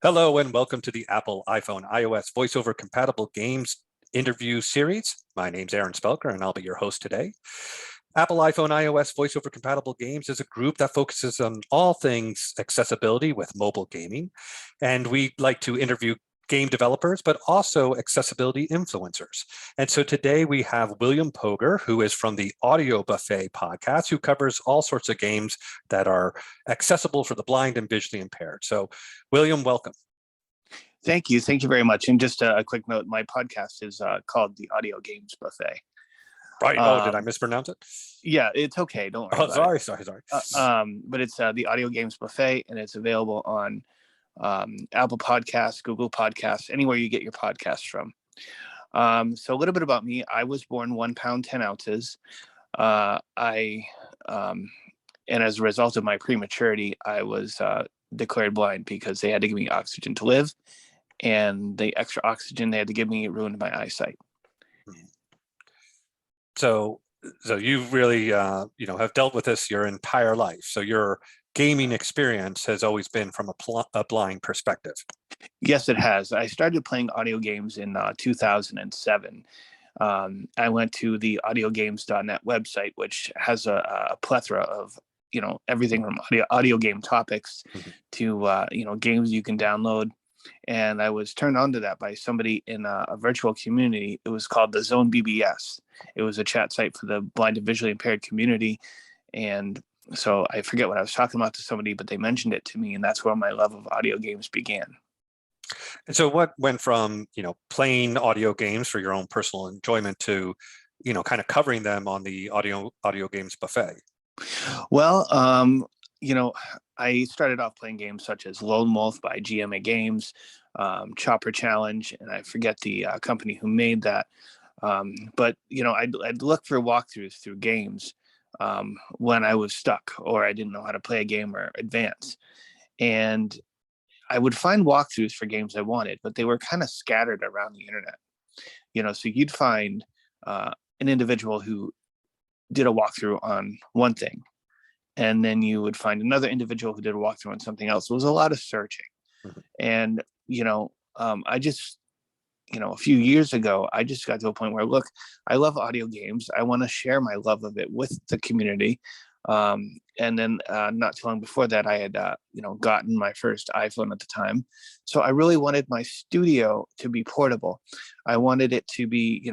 Hello and welcome to the Apple, iPhone, iOS Voiceover Compatible Games interview series. My name's Aaron Spelker and I'll be your host today. Apple, iPhone, iOS Voiceover Compatible Games is a group that focuses on all things accessibility with mobile gaming. And we like to interview game developers, but also accessibility influencers. And so today we have William Pogor, who is from the Audio Buffet podcast, who covers all sorts of games that are accessible for the blind and visually impaired. So William, welcome. Thank you. Thank you very much. And just a quick note, my podcast is called the AudioGames Buffet. Right. Oh, did I mispronounce it? Yeah, it's okay. Don't worry. Sorry. But it's the AudioGames Buffet, and it's available on Apple Podcasts, Google Podcasts, anywhere you get your podcasts from. So a little bit about me. I was born 1 pound, 10 ounces. And as a result of my prematurity, I was declared blind because they had to give me oxygen to live, and the extra oxygen they had to give me ruined my eyesight. So you've really, have dealt with this your entire life. So your gaming experience has always been from a blind perspective. Yes, it has. I started playing audio games in 2007. I went to the audiogames.net website, which has a plethora of, everything from audio game topics to, games you can download. And I was turned on to that by somebody in a virtual community. It was called the Zone BBS. It was a chat site for the blind and visually impaired community. And so I forget what I was talking about to somebody, but they mentioned it to me, and that's where my love of audio games began. And so what went from, playing audio games for your own personal enjoyment to, kind of covering them on the Audio Games Buffet? Well, I started off playing games such as Lone Wolf by GMA Games, Chopper Challenge, and I forget the company who made that. But I'd look for walkthroughs through games when I was stuck or I didn't know how to play a game or advance. And I would find walkthroughs for games I wanted, but they were kind of scattered around the internet. So you'd find an individual who did a walkthrough on one thing, and then you would find another individual who did a walkthrough on something else. It was a lot of searching. And, I just, a few years ago, I just got to a point where, look, I love audio games. I want to share my love of it with the community. And then not too long before that, I had, gotten my first iPhone at the time. So I really wanted my studio to be portable. I wanted it to be,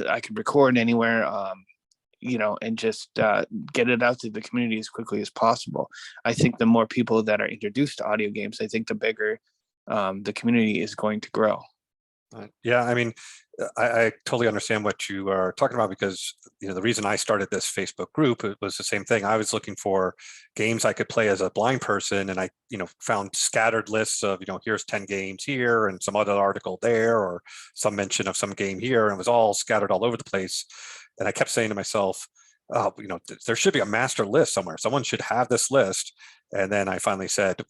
I could record anywhere, and just get it out to the community as quickly as possible. I think the more people that are introduced to audio games, I think the bigger the community is going to grow. Yeah, I mean, I totally understand what you are talking about, because the reason I started this Facebook group, it was the same thing. I was looking for games I could play as a blind person, and I found scattered lists of here's 10 games here and some other article there, or some mention of some game here, and it was all scattered all over the place. And I kept saying to myself, there should be a master list somewhere. Someone should have this list. And then I finally said,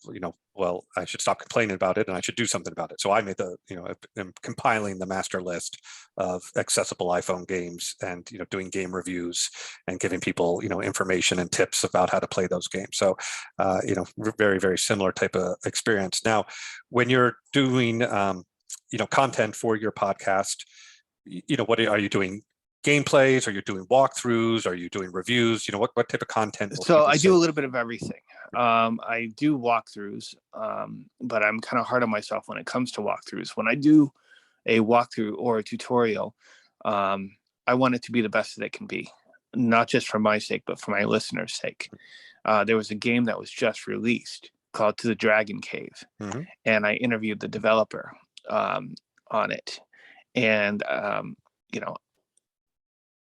well, I should stop complaining about it and I should do something about it. So I made I'm compiling the master list of accessible iPhone games and, doing game reviews and giving people, information and tips about how to play those games. So, very, very similar type of experience. Now, when you're doing, content for your podcast, what are you doing? Gameplays? Are you doing walkthroughs? Are you doing reviews? What type of content? So I do a little bit of everything. I do walkthroughs, but I'm kind of hard on myself when it comes to walkthroughs. When I do a walkthrough or a tutorial, I want it to be the best that it can be, not just for my sake, but for my listeners' sake. There was a game that was just released called To the Dragon Cave, and I interviewed the developer on it. And,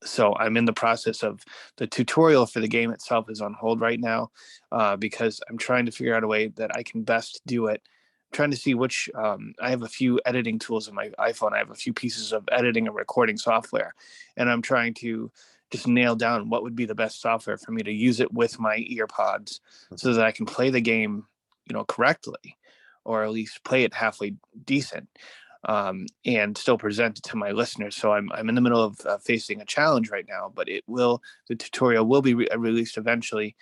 so I'm in the process of the tutorial for the game itself is on hold right now because I'm trying to figure out a way that I can best do it. I'm trying to see which, I have a few editing tools on my iPhone. I have a few pieces of editing and recording software, and I'm trying to just nail down what would be the best software for me to use it with my earpods so that I can play the game, correctly, or at least play it halfway decent. And still present it to my listeners. So I'm in the middle of facing a challenge right now, but the tutorial will be released eventually.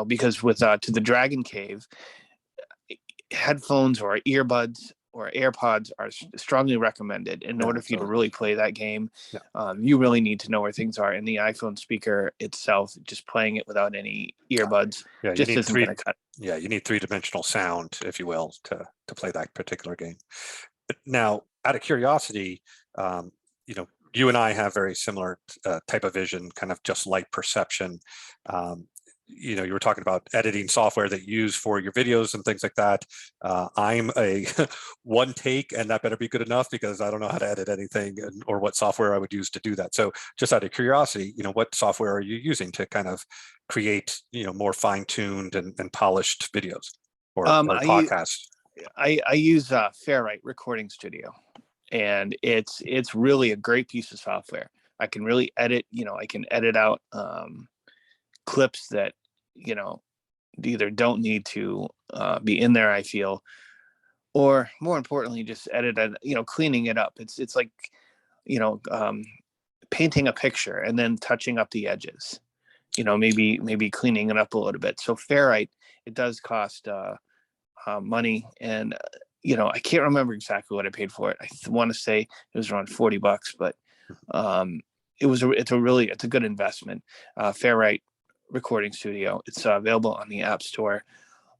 Because with To the Dragon Cave, headphones or earbuds or AirPods are strongly recommended in order for you to really play that game. You really need to know where things are. And the iPhone speaker itself, just playing it without any earbuds, just isn't going to cut. Yeah, you need three-dimensional sound, if you will, to play that particular game. But now, out of curiosity, you and I have very similar type of vision, kind of just light perception. You were talking about editing software that you use for your videos and things like that. I'm a one take, and that better be good enough because I don't know how to edit anything or what software I would use to do that. So just out of curiosity, what software are you using to kind of create, more fine-tuned and polished videos or podcasts? I use Fairlight Recording Studio, and it's really a great piece of software. I can really edit, I can edit out clips that either don't need to be in there, I feel, or more importantly just edit it, cleaning it up. It's like painting a picture and then touching up the edges, maybe cleaning it up a little bit. So Fairlight, it does cost money, and I can't remember exactly what I paid for it. I want to say it was around $40, but it's a good investment. Fairlight Recording Studio. It's available on the App Store.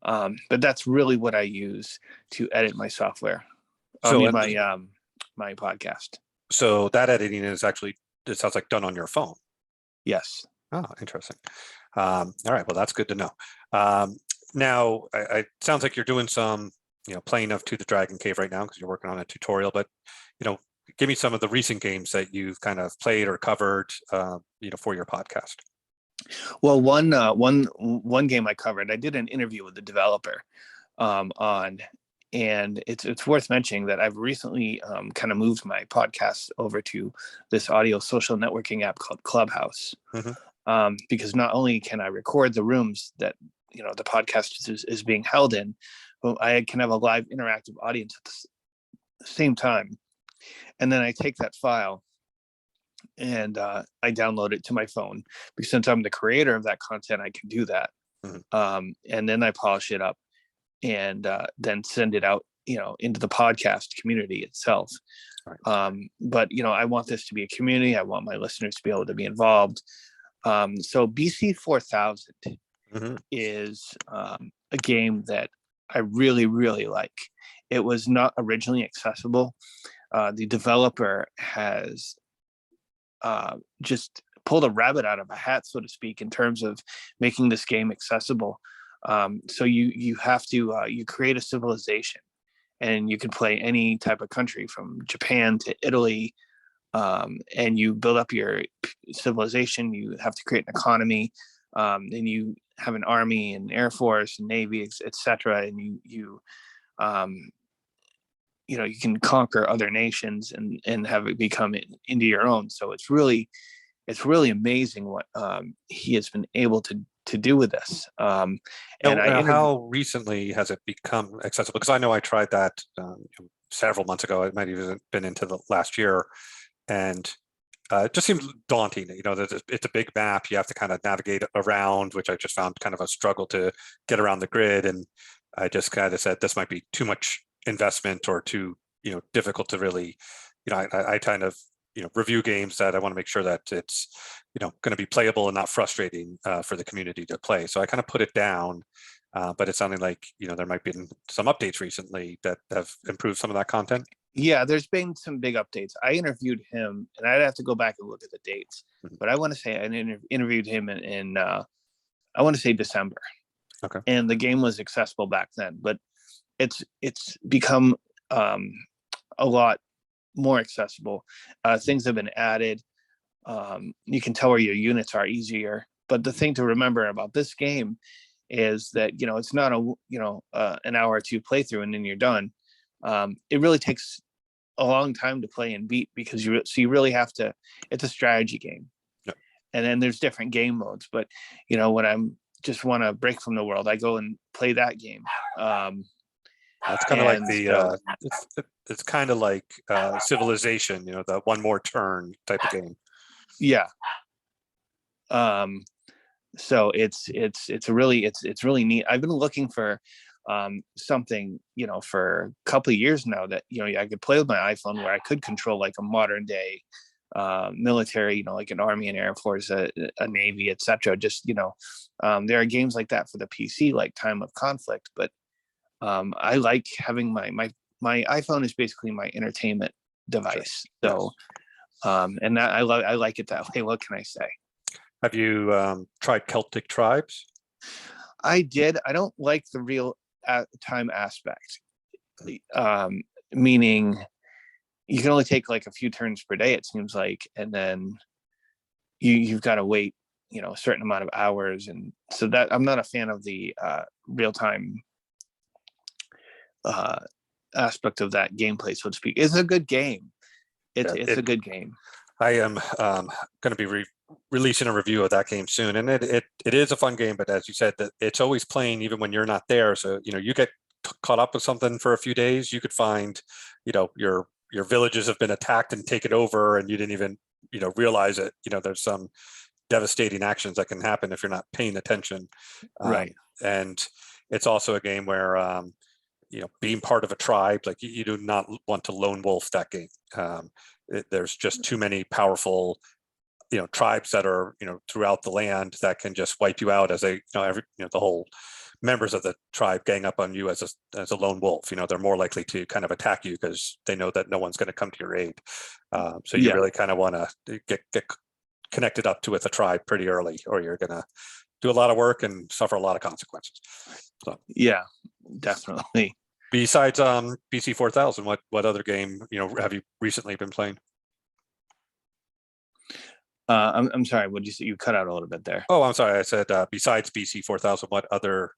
But that's really what I use to edit my software. My podcast. So that editing is actually, it sounds like, done on your phone. Yes. Oh, interesting. All right. Well, that's good to know. Now, it sounds like you're doing some, playing of To the Dragon Cave right now because you're working on a tutorial. But, give me some of the recent games that you've kind of played or covered, for your podcast. Well, one game I covered, I did an interview with the developer and it's worth mentioning that I've recently kind of moved my podcast over to this audio social networking app called Clubhouse. Because not only can I record the rooms that the podcast is being held in, but I can have a live interactive audience at the same time. And then I take that file and I download it to my phone, because since I'm the creator of that content, I can do that. And then I polish it up and then send it out, into the podcast community itself. But I want this to be a community. I want my listeners to be able to be involved. So BC 4000 is a game that I really, really like. It was not originally accessible. The developer has just pulled a rabbit out of a hat, so to speak, in terms of making this game accessible. So you have to you create a civilization, and you can play any type of country from Japan to Italy, and you build up your civilization. You have to create an economy, and you have an army and air force and navy, etc. And you can conquer other nations and have it become into your own. So it's really amazing what he has been able to do with this. How recently has it become accessible? Because I know I tried that several months ago. It might have even been into the last year, and it just seems daunting. It's a big map. You have to kind of navigate around, which I just found kind of a struggle to get around the grid. And I just kind of said this might be too much investment or too difficult to really. I kind of review games that I want to make sure that it's going to be playable and not frustrating for the community to play. So I kind of put it down, but it's sounding like there might be some updates recently that have improved some of that content. Yeah, there's been some big updates. I interviewed him, and I'd have to go back and look at the dates, but I want to say I interviewed him in I want to say December. Okay. And the game was accessible back then, but it's become a lot more accessible. Things have been added. You can tell where your units are easier. But the thing to remember about this game is that it's not an hour or two playthrough and then you're done. It really takes a long time to play and beat, because you really have to. It's a strategy game, and then there's different game modes. But when I'm just want to break from the world, I go and play that game. It's kind of like it's kind of like Civilization, the one more turn type of game. Yeah. So it's really neat. I've been looking for something, for a couple of years now that, I could play with my iPhone where I could control like a modern day military, like an Army and Air Force, a Navy, etc. Just, there are games like that for the PC, like Time of Conflict. But I like having my iPhone is basically my entertainment device. Sure. So, and that I like it that way. What can I say? Have you tried Celtic Tribes? I did. I don't like the real time aspect, meaning you can only take like a few turns per day, it seems like, and then you've got to wait, a certain amount of hours, and so that I'm not a fan of the real time aspect of that gameplay, so to speak. It's a good game. It's a good game. I am going to be releasing a review of that game soon, and it is a fun game. But as you said, that it's always playing even when you're not there. So you get caught up with something for a few days. You could find, your villages have been attacked and taken over, and you didn't even realize it. There's some devastating actions that can happen if you're not paying attention. Right. And it's also a game where being part of a tribe, like you do not want to lone wolf that game. There's just too many powerful tribes that are throughout the land that can just wipe you out as the whole members of the tribe gang up on you as a lone wolf. They're more likely to kind of attack you because they know that no one's going to come to your aid. So you really kind of want to get connected up with a tribe pretty early, or you're going to do a lot of work and suffer a lot of consequences. So yeah, definitely. Besides BC 4000, what other game have you recently been playing? I'm sorry. What did you say? You cut out a little bit there. Oh, I'm sorry. I said besides BC 4000, what other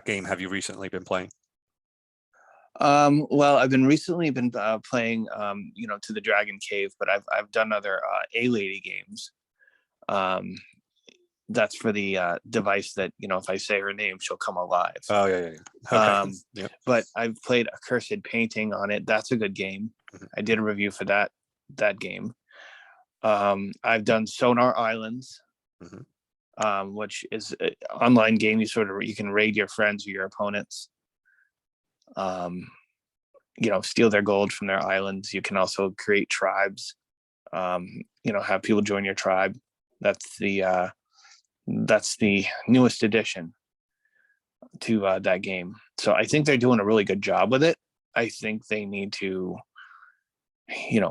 game have you recently been playing? Well, I've been recently playing, To the Dragon Cave, but I've done other A-Lady games. That's for the device that if I say her name, she'll come alive. Oh yeah. Okay. Yep. But I've played Accursed Painting on it. That's a good game. Mm-hmm. I did a review for that game. I've done Sonar Islands, which is an online game. You can raid your friends or your opponents. Steal their gold from their islands. You can also create tribes. Have people join your tribe. That's the newest addition to that game. So I think they're doing a really good job with it. I think they need to,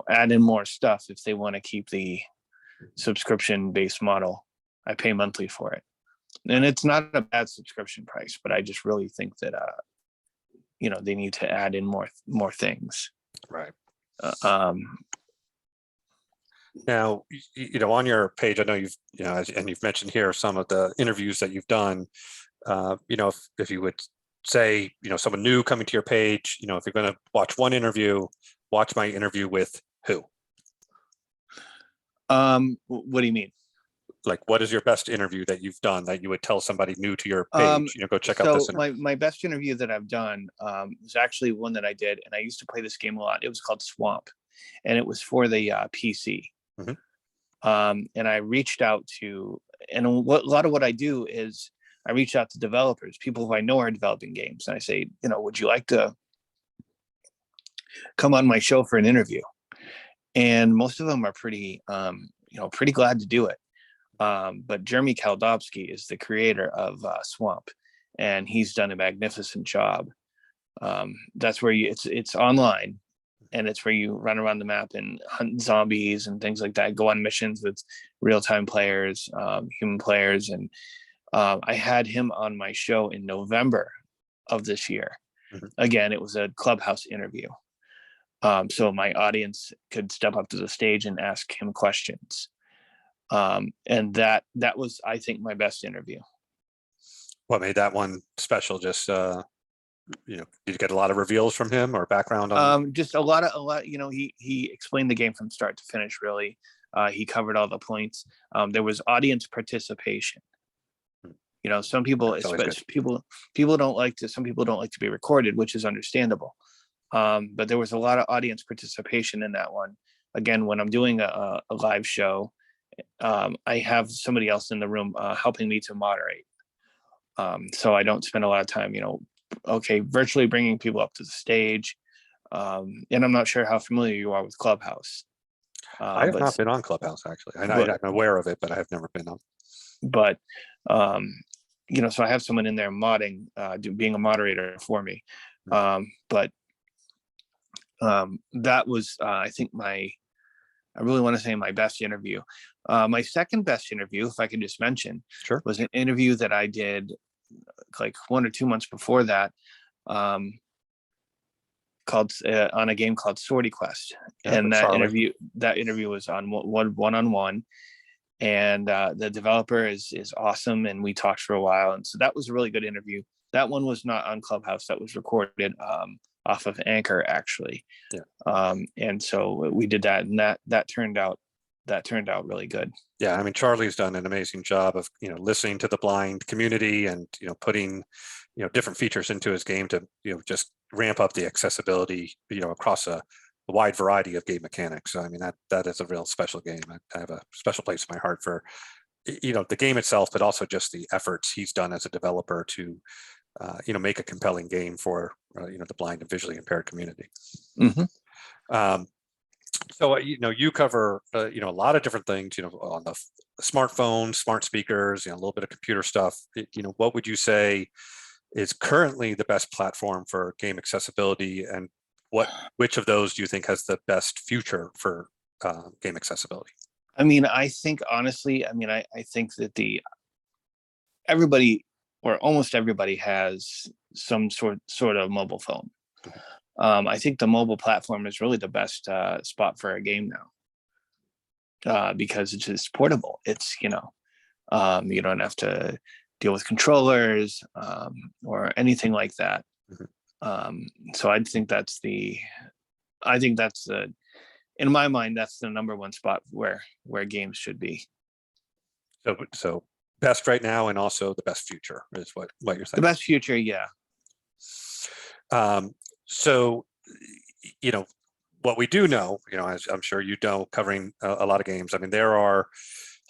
add in more stuff if they want to keep the subscription-based model. I pay monthly for it, and it's not a bad subscription price, but I just really think that they need to add in more things. Right. Now, on your page, I know you've mentioned here some of the interviews that you've done. If you would say, someone new coming to your page, if you're going to watch one interview, watch my interview with who? What do you mean? Like, what is your best interview that you've done that you would tell somebody new to your page? Go check out this interview. My best interview that I've done was actually one that I did, and I used to play this game a lot. It was called Swamp, and it was for the PC. And I reached out to, and a lot of what I do is I reach out to developers, people who I know are developing games, and I say, would you like to come on my show for an interview? And most of them are pretty glad to do it. But Jeremy Kaldowski is the creator of Swamp, and he's done a magnificent job. That's where it's online, and it's where you run around the map and hunt zombies and things like that, go on missions with real-time players, human players. And I had him on my show in November of this year. Again, it was a Clubhouse interview. So my audience could step up to the stage and ask him questions. And that was, I think, my best interview. What made that one special? Just did you get a lot of reveals from him or background on? Just a lot. He explained the game from start to finish. Really, he covered all the points. There was audience participation. Some people, people don't like to. Some people don't like to be recorded, which is understandable. But there was a lot of audience participation in that one. Again, when I'm doing a live show, I have somebody else in the room helping me to moderate. So I don't spend a lot of time, okay, virtually bringing people up to the stage. And I'm not sure how familiar you are with Clubhouse. I have but not been on Clubhouse, actually. but I'm aware of it, but I have never been on. but so I have someone in there modding, being a moderator for me. But that was, I think, I really want to say my best interview. My second best interview, if I can just mention, Sure. was an interview that I did like 1 or 2 months before that, called on a game called Swordy Quest. Yeah, And Charlie. that interview was on one-on-one. And the developer is awesome, and we talked for a while, and so that was a really good interview. That one was not on Clubhouse, that was recorded off of Anchor, actually. Yeah. And so we did that, and that turned out really good. Yeah, I mean, Charlie's done an amazing job of, listening to the blind community and, putting, different features into his game to, just ramp up the accessibility, across a wide variety of game mechanics. So, I mean, that is a real special game. I have a special place in my heart for, the game itself, but also just the efforts he's done as a developer to, make a compelling game for, the blind and visually impaired community. So, you cover, a lot of different things, on the smartphone, smart speakers, a little bit of computer stuff. What would you say is currently the best platform for game accessibility, and which of those do you think has the best future for game accessibility? I mean, I think honestly, I think that everybody, or almost everybody, has some sort of mobile phone. I think the mobile platform is really the best spot for a game now, because it's just portable. It's, you don't have to deal with controllers or anything like that. So I think that's in my mind, that's the number one spot where games should be. So best right now, and also the best future is what you're saying. The best future, yeah. So, what we do know, as I'm sure you know, covering a lot of games, I mean, there are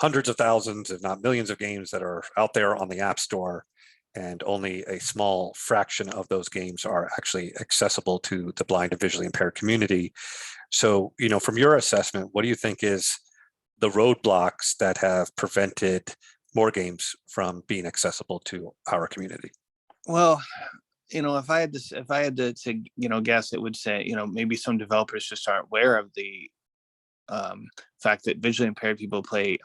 hundreds of thousands, if not millions, of games that are out there on the App Store, and only a small fraction of those games are actually accessible to the blind and visually impaired community. So, from your assessment, what do you think is the roadblocks that have prevented more games from being accessible to our community? Well, if I had to guess, it would say, maybe some developers just aren't aware of the fact that visually impaired people play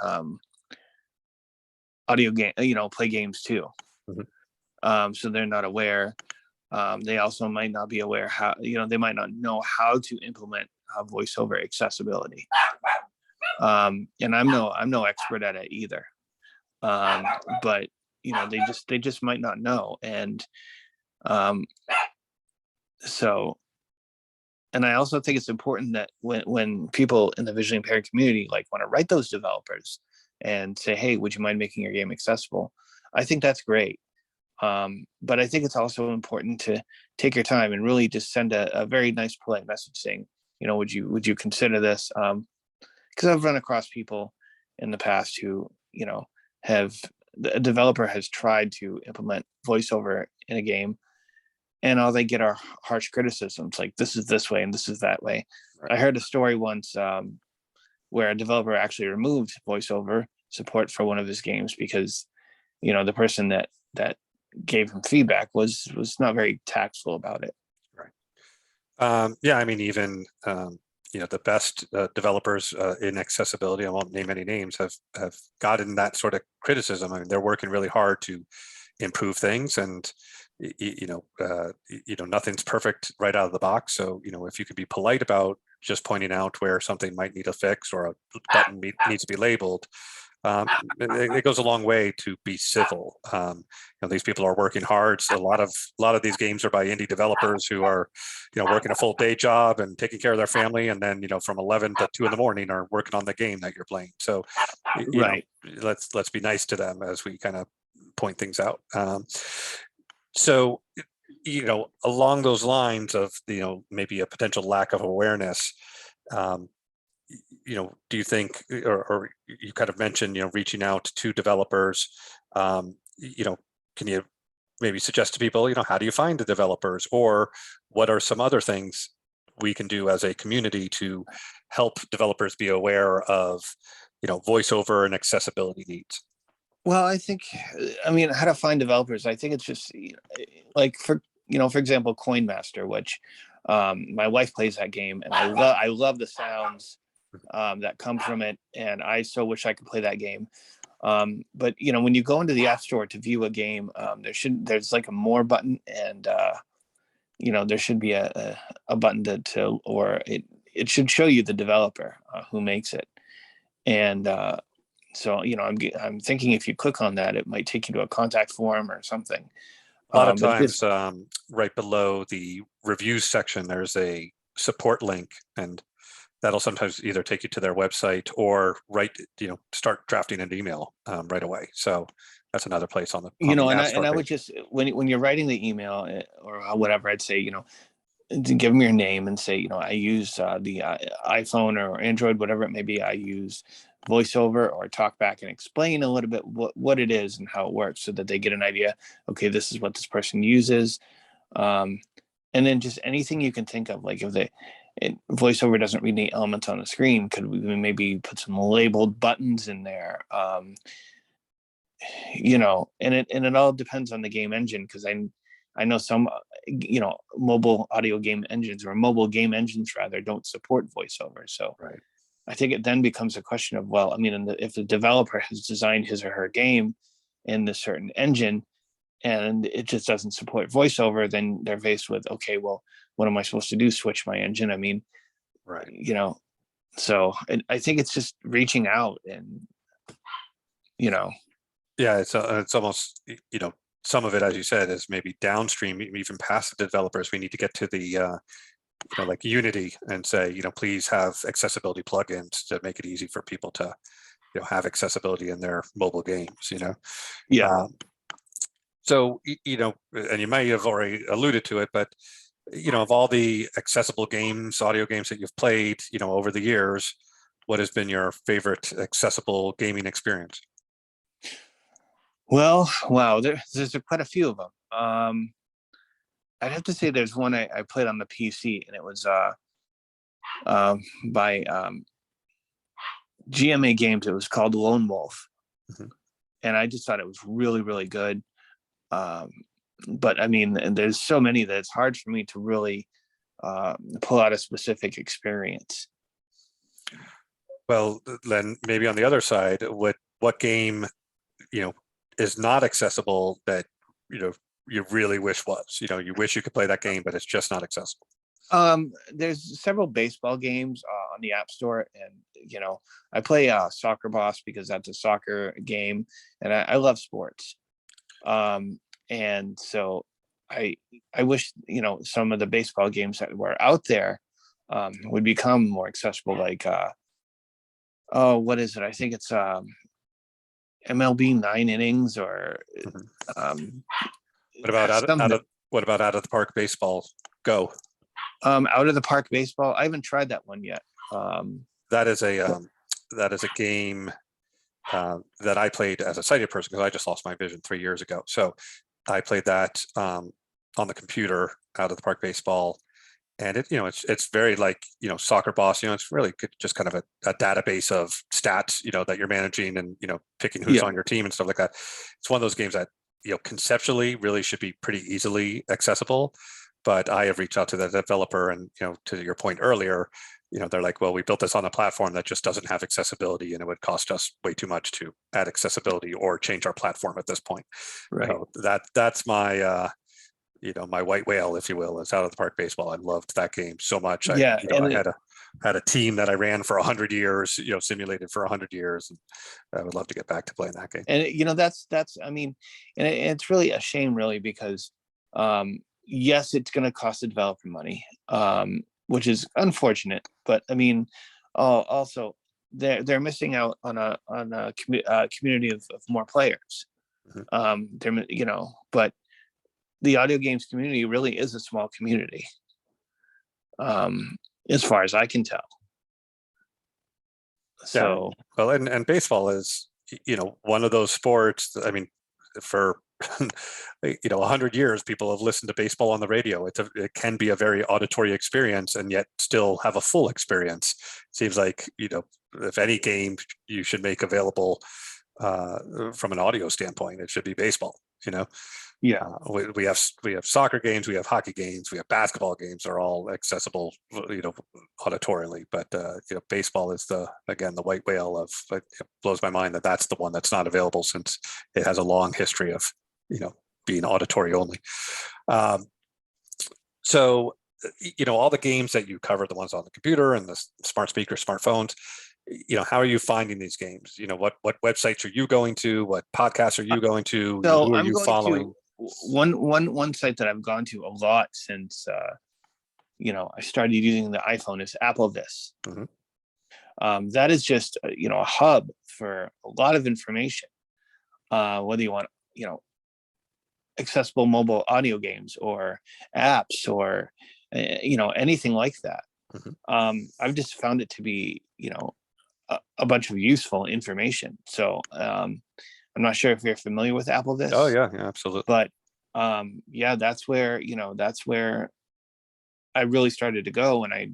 audio game, play games too. So they're not aware. They also might not be aware how, they might not know how to implement voiceover accessibility. And I'm no expert at it either. But they just might not know. And so, and I also think it's important that when people in the visually impaired community want to write those developers and say, hey, would you mind making your game accessible? I think that's great. But I think it's also important to take your time and really just send a very nice, polite message saying, would you consider this? Because I've run across people in the past who, a developer has tried to implement voiceover in a game, and all they get are harsh criticisms, like this is this way and this is that way. Right. I heard a story once where a developer actually removed voiceover support for one of his games because, the person that gave him feedback was not very tactful about it. Right. Yeah, I mean, even the best developers in accessibility, I won't name any names, have gotten that sort of criticism. I mean, they're working really hard to improve things, and nothing's perfect right out of the box. So, if you could be polite about just pointing out where something might need a fix or a button needs to be labeled, it goes a long way to be civil. These people are working hard. So a lot of these games are by indie developers who are, working a full day job and taking care of their family, and then from 11 to 2 in the morning are working on the game that you're playing. So, right. Let's be nice to them as we kind of point things out. So, along those lines of maybe a potential lack of awareness, do you think, or you kind of mentioned, reaching out to developers, can you maybe suggest to people, how do you find the developers, or what are some other things we can do as a community to help developers be aware of, voiceover and accessibility needs? Well, I mean, how to find developers. I think it's just like for example, Coin Master, which my wife plays that game, and I love the sounds that come from it, and I so wish I could play that game. But when you go into the App Store to view a game, there's like a more button, and there should be a button or it should show you the developer who makes it, and so I'm thinking if you click on that, it might take you to a contact form or something. A lot of times, right below the reviews section, there's a support link, and that'll sometimes either take you to their website or start drafting an email right away. So that's another place on the and I would just when you're writing the email or whatever, I'd say to give them your name and say I use the iPhone or Android, whatever it may be. I use voiceover or talk back and explain a little bit what it is and how it works, so that they get an idea. Okay, this is what this person uses, and then just anything you can think of, like if voiceover doesn't read any elements on the screen, could we maybe put some labeled buttons in there? And it all depends on the game engine, because I know some mobile audio game engines, or mobile game engines rather, don't support voiceover. So right. I think it then becomes a question of, well, I mean, if the developer has designed his or her game in this certain engine and it just doesn't support voiceover, then they're faced with, okay, well, what am I supposed to do? Switch my engine? I mean, right. So I think it's just reaching out and, Yeah, it's almost, some of it, as you said, is maybe downstream, even past the developers. We need to get to the like Unity and say, please have accessibility plugins to make it easy for people to, have accessibility in their mobile games, Yeah. So, and you may have already alluded to it, but, of all the accessible games, audio games that you've played, over the years, what has been your favorite accessible gaming experience? Well, wow, there's quite a few of them. I'd have to say there's one I played on the PC, and it was by GMA Games. It was called Lone Wolf, and I just thought it was really, really good. But I mean, and there's so many that it's hard for me to really pull out a specific experience. Well, then maybe on the other side, what game, is not accessible that, you really wish was, you wish you could play that game, but it's just not accessible? There's several baseball games on the App Store, and I play Soccer Boss because that's a soccer game, and I love sports. And so I wish some of the baseball games that were out there would become more accessible. Like what is it? I think it's MLB 9 innings, or what about out of the park baseball Go? Out of the park baseball, I haven't tried that one yet. That is a game that I played as a sighted person, because I just lost my vision 3 years ago. So I played that on the computer, out of the park baseball, and it's very like Soccer Boss. It's really just kind of a database of stats that you're managing, and picking who's on your team and stuff like that. It's one of those games that conceptually really should be pretty easily accessible, but I have reached out to the developer, and to your point earlier, they're like, well, we built this on a platform that just doesn't have accessibility, and it would cost us way too much to add accessibility or change our platform at this point. Right. That's my my white whale, if you will, is Out of the Park Baseball. I loved that game so much. Yeah, I had a team that I ran for 100 years, simulated for 100 years, and I would love to get back to playing that game. And that's I mean, and it's really a shame, really, because yes, it's going to cost the developer money, which is unfortunate. But I mean, also they're missing out on a community of more players. But the audio games community really is a small community, as far as I can tell. So well, and baseball is one of those sports. I mean, for 100 years, people have listened to baseball on the radio. It can be a very auditory experience and yet still have a full experience. Seems like, if any game you should make available from an audio standpoint, it should be baseball. Yeah. We have soccer games, we have hockey games, we have basketball games. Are all accessible, auditorially. But baseball is the white whale of. It blows my mind that that's the one that's not available, since it has a long history of being auditory only. So all the games that you cover, the ones on the computer and the smart speakers, smartphones. How are you finding these games? What websites are you going to? What podcasts are you going to? So who are I'm you going following? to one site that I've gone to a lot since I started using the iPhone is AppleVis. Mm-hmm. That is just a hub for a lot of information, whether you want accessible mobile audio games or apps or anything like that. Mm-hmm. I've just found it to be a bunch of useful information. So I'm not sure if you're familiar with AppleVis. Oh yeah, absolutely. But that's where I really started to go when I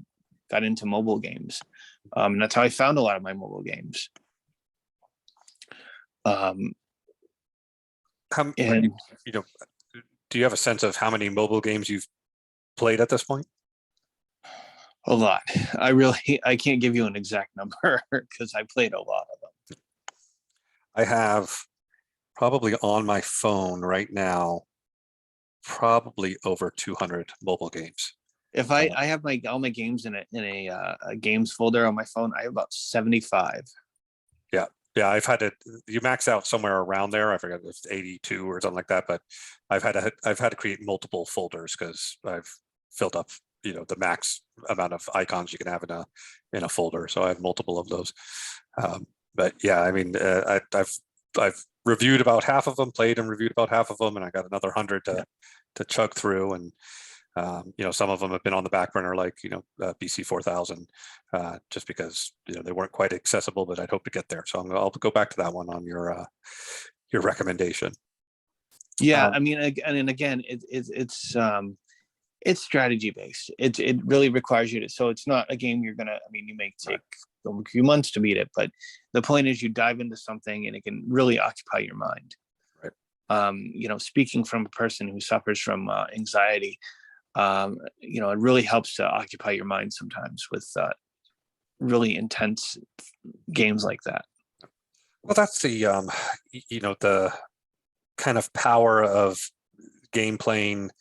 got into mobile games. And that's how I found a lot of my mobile games. Do you have a sense of how many mobile games you've played at this point? A lot. I can't give you an exact number because I played a lot of them. I have probably on my phone right now, probably over 200 mobile games. If I have all my games in a games folder on my phone, I have about 75. Yeah, I've had you max out somewhere around there. I forget if it's 82 or something like that, but I've had to create multiple folders because I've filled up, the max amount of icons you can have in a folder. So I have multiple of those. But yeah, I mean, I've reviewed about half of them, played and reviewed about half of them, and I got another 100 to chug through. And some of them have been on the back burner, like BC 4000, just because they weren't quite accessible, but I'd hope to get there. So I'll go back to that one on your recommendation. Yeah, I mean, again, it's strategy based. It really requires you to. So it's not a game you're gonna. I mean, you may take a few months to beat it, but the point is you dive into something and it can really occupy your mind. Right. Speaking from a person who suffers from anxiety. It really helps to occupy your mind sometimes with really intense games like that. Well, that's the kind of power of game playing,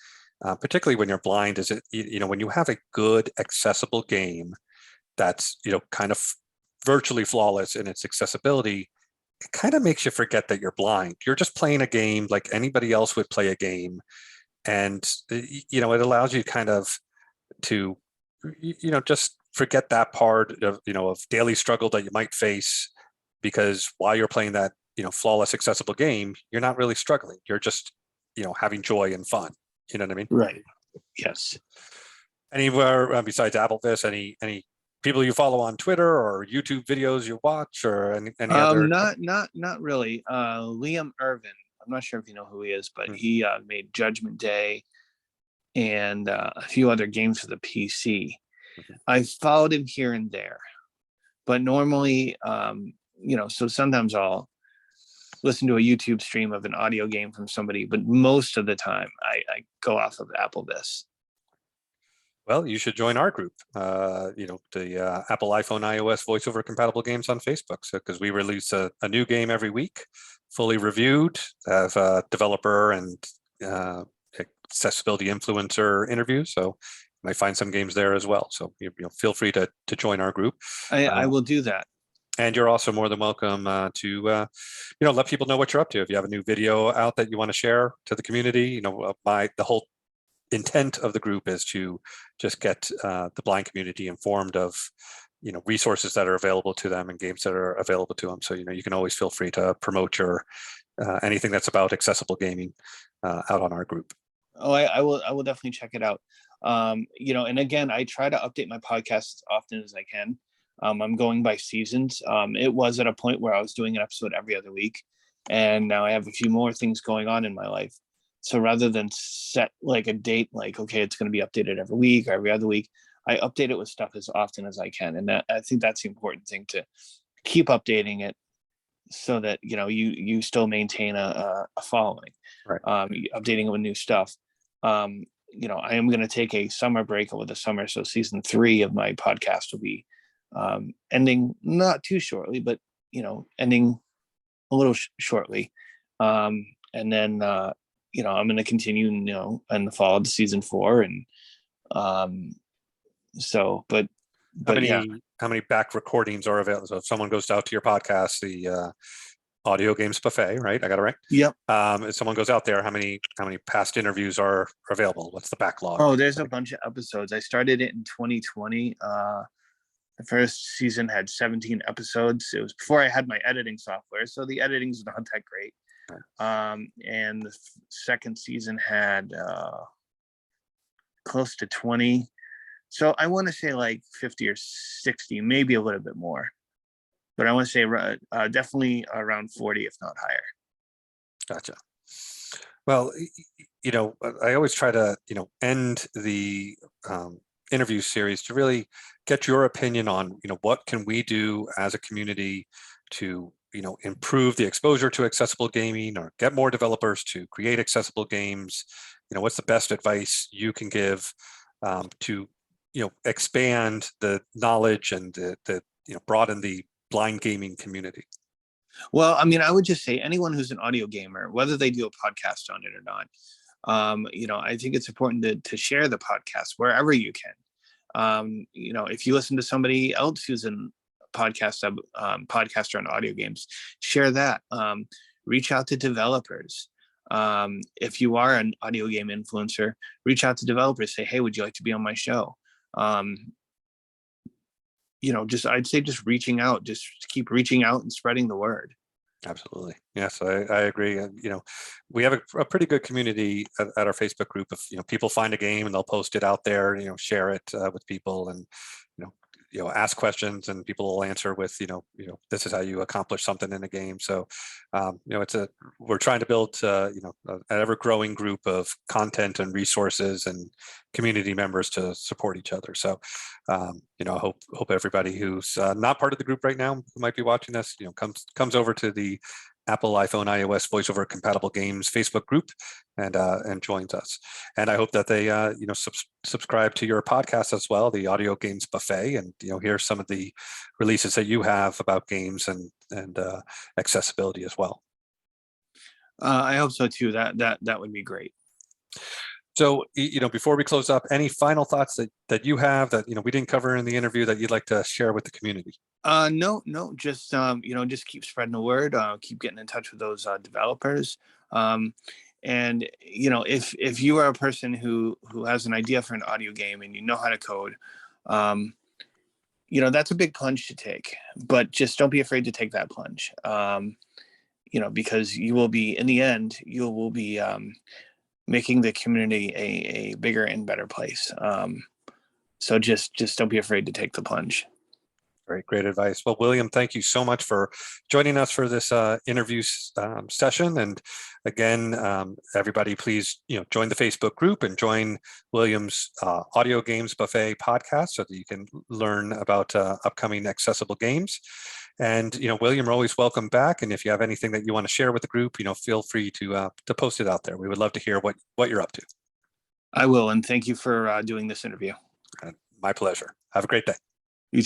particularly when you're blind, is when you have a good accessible game that's kind of virtually flawless in its accessibility, it kind of makes you forget that you're blind. You're just playing a game like anybody else would play a game. And it allows you kind of to just forget that part of daily struggle that you might face, because while you're playing that flawless accessible game, you're not really struggling. You're just having joy and fun. You know what I mean? Right. Yes. Anywhere besides AppleVis, any people you follow on Twitter or YouTube videos you watch, or any other? Not really. Liam Irvin. I'm not sure if you know who he is, but he made Judgment Day and a few other games for the PC. I followed him here and there, but normally, so sometimes I'll listen to a YouTube stream of an audio game from somebody, but most of the time I go off of AppleVis. Well, you should join our group, the Apple, iPhone, iOS Voiceover Compatible Games on Facebook. So, because we release a new game every week, fully reviewed, have a developer and accessibility influencer interviews. So you might find some games there as well. So feel free to join our group. I will do that. And you're also more than welcome to let people know what you're up to. If you have a new video out that you want to share to the community, the whole intent of the group is to just get the blind community informed of resources that are available to them and games that are available to them. So you can always feel free to promote your anything that's about accessible gaming out on our group. Oh, I will definitely check it out. And again, I try to update my podcast as often as I can. I'm going by seasons. It was at a point where I was doing an episode every other week, and now I have a few more things going on in my life. So rather than set like a date, like, okay, it's going to be updated every week or every other week, I update it with stuff as often as I can. And I think that's the important thing, to keep updating it so that, you still maintain a following, Right. updating it with new stuff. I am going to take a summer break over the summer. So season 3 of my podcast will be ending not too shortly, but, ending a little shortly. And then, I'm going to continue, in the fall to season 4. And but how many back recordings are available? So if someone goes out to your podcast, the AudioGames Buffet, right? I got it right. Yep. If someone goes out there, how many past interviews are available? What's the backlog? Oh, there's a bunch of episodes. I started it in 2020. The first season had 17 episodes. It was before I had my editing software, so the editing's not that great. And the second season had close to 20. So I want to say like 50 or 60, maybe a little bit more. But I want to say definitely around 40, if not higher. Gotcha. Well, I always try to, end the interview series to really get your opinion on, what can we do as a community to, improve the exposure to accessible gaming, or get more developers to create accessible games. What's the best advice you can give to, expand the knowledge and the broaden the blind gaming community? Well, I mean, I would just say anyone who's an audio gamer, whether they do a podcast on it or not, I think it's important to share the podcast wherever you can. If you listen to somebody else who's a podcaster on audio games, share that. Reach out to developers. If you are an audio game influencer, reach out to developers. Say, hey, would you like to be on my show? I'd say just reaching out, just keep reaching out and spreading the word. Absolutely. Yes, I agree. And, we have a pretty good community at our Facebook group of, people find a game and they'll post it out there, share it with people, and, ask questions, and people will answer with, this is how you accomplish something in a game. So, we're trying to build, an ever growing group of content and resources and community members to support each other. So, I hope everybody who's not part of the group right now, who might be watching this, comes over to the Apple, iPhone, iOS Voiceover Compatible Games Facebook group and joins us. And I hope that they subscribe to your podcast as well, the AudioGames Buffet, and hear some of the releases that you have about games and accessibility as well. I hope so too. That would be great. So, before we close up, any final thoughts that you have that, we didn't cover in the interview that you'd like to share with the community? No, just, just keep spreading the word, keep getting in touch with those developers. And, if you are a person who has an idea for an audio game and you know how to code, that's a big plunge to take, but just don't be afraid to take that plunge. Because you will be, in the end, you will be, making the community a bigger and better place. So just don't be afraid to take the plunge. Great advice. Well, William, thank you so much for joining us for this interview session. And again, everybody, please join the Facebook group and join William's AudioGames Buffet podcast so that you can learn about upcoming accessible games. And William, you're always welcome back. And if you have anything that you want to share with the group, feel free to post it out there. We would love to hear what you're up to. I will, and thank you for doing this interview. My pleasure. Have a great day.